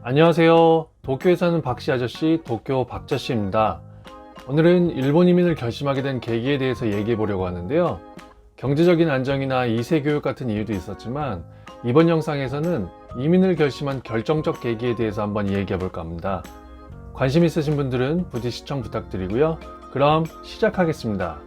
안녕하세요. 도쿄에 사는 박씨 아저씨, 도쿄 박자씨입니다. 오늘은 일본 이민을 결심하게 된 계기에 대해서 얘기해 보려고 하는데요. 경제적인 안정이나 2세 교육 같은 이유도 있었지만 이번 영상에서는 이민을 결심한 결정적 계기에 대해서 한번 얘기해 볼까 합니다. 관심 있으신 분들은 부디 시청 부탁드리고요. 그럼 시작하겠습니다.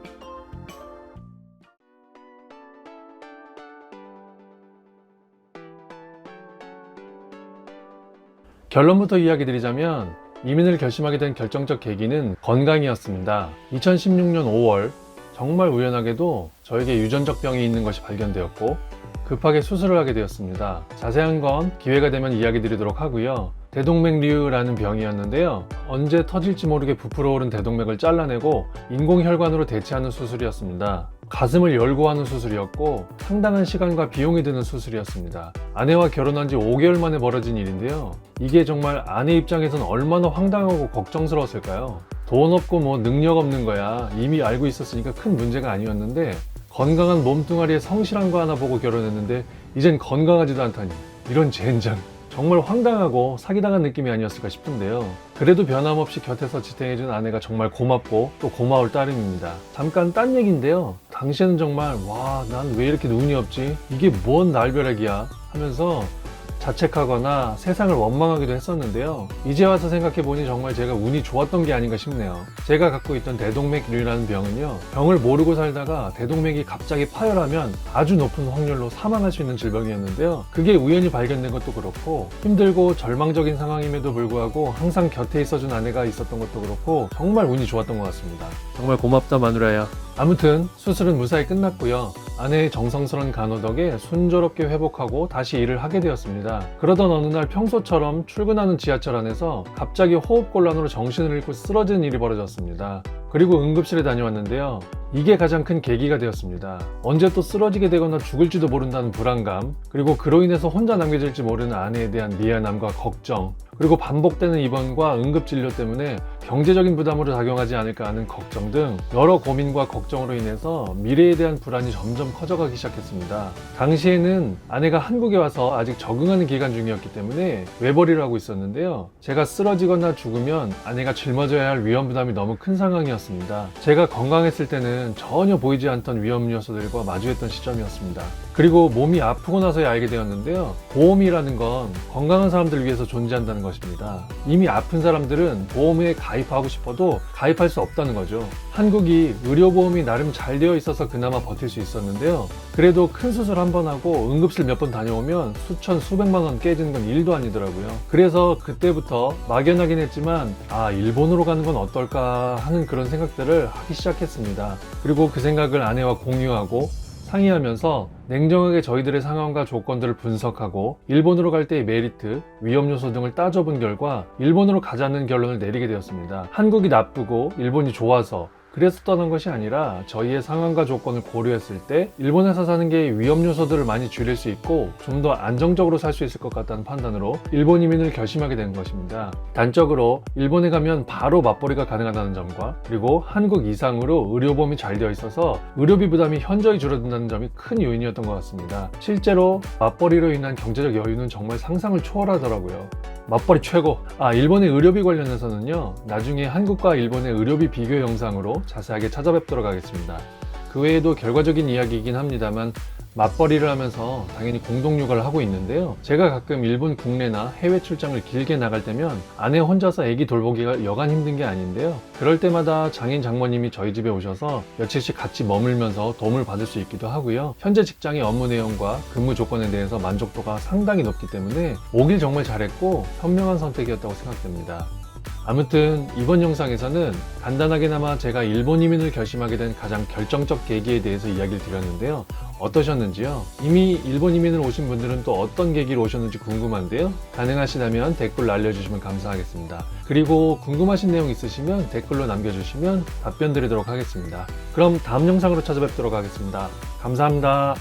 결론부터 이야기 드리자면 이민을 결심하게 된 결정적 계기는 건강이었습니다. 2016년 5월 정말 우연하게도 저에게 유전적 병이 있는 것이 발견되었고 급하게 수술을 하게 되었습니다. 자세한 건 기회가 되면 이야기 드리도록 하고요. 대동맥류라는 병이었는데요. 언제 터질지 모르게 부풀어 오른 대동맥을 잘라내고 인공혈관으로 대체하는 수술이었습니다. 가슴을 열고 하는 수술이었고 상당한 시간과 비용이 드는 수술이었습니다. 아내와 결혼한 지 5개월 만에 벌어진 일인데요. 이게 정말 아내 입장에선 얼마나 황당하고 걱정스러웠을까요? 돈 없고 뭐 능력 없는 거야 이미 알고 있었으니까 큰 문제가 아니었는데 건강한 몸뚱아리에 성실한 거 하나 보고 결혼했는데 이젠 건강하지도 않다니 이런 젠장. 정말 황당하고 사기당한 느낌이 아니었을까 싶은데요. 그래도 변함없이 곁에서 지탱해준 아내가 정말 고맙고 또 고마울 따름입니다. 잠깐 딴 얘기인데요. 당시에는 정말 와, 난 왜 이렇게 운이 없지? 이게 뭔 날벼락이야? 하면서 자책하거나 세상을 원망하기도 했었는데요. 이제 와서 생각해보니 정말 제가 운이 좋았던 게 아닌가 싶네요. 제가 갖고 있던 대동맥류라는 병은요, 병을 모르고 살다가 대동맥이 갑자기 파열하면 아주 높은 확률로 사망할 수 있는 질병이었는데요. 그게 우연히 발견된 것도 그렇고 힘들고 절망적인 상황임에도 불구하고 항상 곁에 있어준 아내가 있었던 것도 그렇고 정말 운이 좋았던 것 같습니다. 정말 고맙다 마누라야. 아무튼 수술은 무사히 끝났고요. 아내의 정성스러운 간호 덕에 순조롭게 회복하고 다시 일을 하게 되었습니다. 그러던 어느 날 평소처럼 출근하는 지하철 안에서 갑자기 호흡곤란으로 정신을 잃고 쓰러지는 일이 벌어졌습니다. 그리고 응급실에 다녀왔는데요. 이게 가장 큰 계기가 되었습니다. 언제 또 쓰러지게 되거나 죽을지도 모른다는 불안감, 그리고 그로 인해서 혼자 남겨질지 모르는 아내에 대한 미안함과 걱정, 그리고 반복되는 입원과 응급진료 때문에 경제적인 부담으로 작용하지 않을까 하는 걱정 등 여러 고민과 걱정으로 인해서 미래에 대한 불안이 점점 커져가기 시작했습니다. 당시에는 아내가 한국에 와서 아직 적응하는 기간 중이었기 때문에 외벌이를 하고 있었는데요. 제가 쓰러지거나 죽으면 아내가 짊어져야 할 위험 부담이 너무 큰 상황이었습니다. 제가 건강했을 때는 전혀 보이지 않던 위험 요소들과 마주했던 시점이었습니다. 그리고 몸이 아프고 나서야 알게 되었는데요. 보험이라는 건 건강한 사람들을 위해서 존재한다는 것입니다. 이미 아픈 사람들은 보험에 가입하고 싶어도 가입할 수 없다는 거죠. 한국이 의료보험이 나름 잘 되어 있어서 그나마 버틸 수 있었는데요. 그래도 큰 수술 한 번 하고 응급실 몇 번 다녀오면 수천 수백만 원 깨지는 건 일도 아니더라고요. 그래서 그때부터 막연하긴 했지만 일본으로 가는 건 어떨까 하는 그런 생각들을 하기 시작했습니다. 그리고 그 생각을 아내와 공유하고 상의하면서 냉정하게 저희들의 상황과 조건들을 분석하고 일본으로 갈 때의 메리트, 위험 요소 등을 따져본 결과 일본으로 가자는 결론을 내리게 되었습니다. 한국이 나쁘고 일본이 좋아서 그래서 떠난 것이 아니라 저희의 상황과 조건을 고려했을 때 일본에서 사는 게 위험 요소들을 많이 줄일 수 있고 좀 더 안정적으로 살 수 있을 것 같다는 판단으로 일본 이민을 결심하게 된 것입니다. 단적으로 일본에 가면 바로 맞벌이가 가능하다는 점과 그리고 한국 이상으로 의료보험이 잘 되어 있어서 의료비 부담이 현저히 줄어든다는 점이 큰 요인이었던 것 같습니다. 실제로 맞벌이로 인한 경제적 여유는 정말 상상을 초월하더라고요. 맞벌이 최고! 일본의 의료비 관련해서는요, 나중에 한국과 일본의 의료비 비교 영상으로 자세하게 찾아뵙도록 하겠습니다. 그 외에도 결과적인 이야기이긴 합니다만 맞벌이를 하면서 당연히 공동육아를 하고 있는데요. 제가 가끔 일본 국내나 해외 출장을 길게 나갈 때면 아내 혼자서 아기 돌보기가 여간 힘든 게 아닌데요. 그럴 때마다 장인 장모님이 저희 집에 오셔서 며칠씩 같이 머물면서 도움을 받을 수 있기도 하고요. 현재 직장의 업무 내용과 근무 조건에 대해서 만족도가 상당히 높기 때문에 오길 정말 잘했고 현명한 선택이었다고 생각됩니다. 아무튼 이번 영상에서는 간단하게나마 제가 일본 이민을 결심하게 된 가장 결정적 계기에 대해서 이야기를 드렸는데요. 어떠셨는지요? 이미 일본 이민을 오신 분들은 또 어떤 계기로 오셨는지 궁금한데요. 가능하시다면 댓글로 알려주시면 감사하겠습니다. 그리고 궁금하신 내용 있으시면 댓글로 남겨주시면 답변 드리도록 하겠습니다. 그럼 다음 영상으로 찾아뵙도록 하겠습니다. 감사합니다.